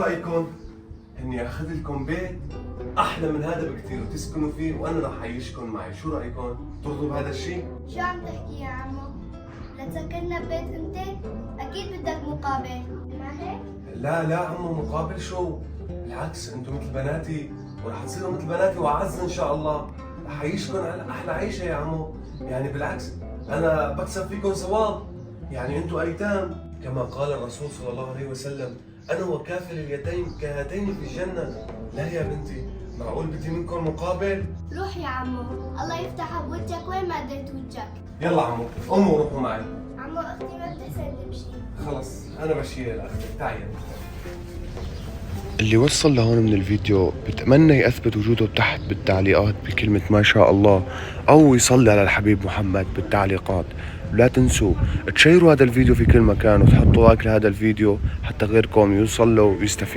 رايكم اني اخذ لكم بيت احلى من هذا بكثير وتسكنوا فيه وانا راح اعيشكم معي؟ شو رايكم؟ ترضوا بهذا الشيء؟ شو عم تحكي يا عمو؟ لتسكننا ببيت انت؟ اكيد بدك مقابل، ما هيك؟ لا عمو، مقابل شو؟ بالعكس، انتم مثل بناتي وراح تصيروا مثل بناتي واعز ان شاء الله. راح اعيشكم على احلى عيشه يا عمو. يعني بالعكس انا بكسب فيكم ثواب. يعني انتم ايتام كما قال الرسول صلى الله عليه وسلم: انا وكافل اليتيم كهاتين في الجنه. لا يا بنتي، معقول بدي منكم مقابل؟ روح يا عمو، الله يفتحها بوجهك وين ما اديت وجهك. يلا عمو، قوموا وروحوا معي. عمو اختي ما بتحسن تمشي. خلص انا بشيل الاخت، تعي. اللي وصل لهون من الفيديو بتمنى يثبت وجوده تحت بالتعليقات بكلمة ما شاء الله، أو يصلي على الحبيب محمد بالتعليقات. لا تنسوا تشيروا هذا الفيديو في كل مكان وتحطوا لايك لهذا الفيديو حتى غيركم يوصل له ويستفيد.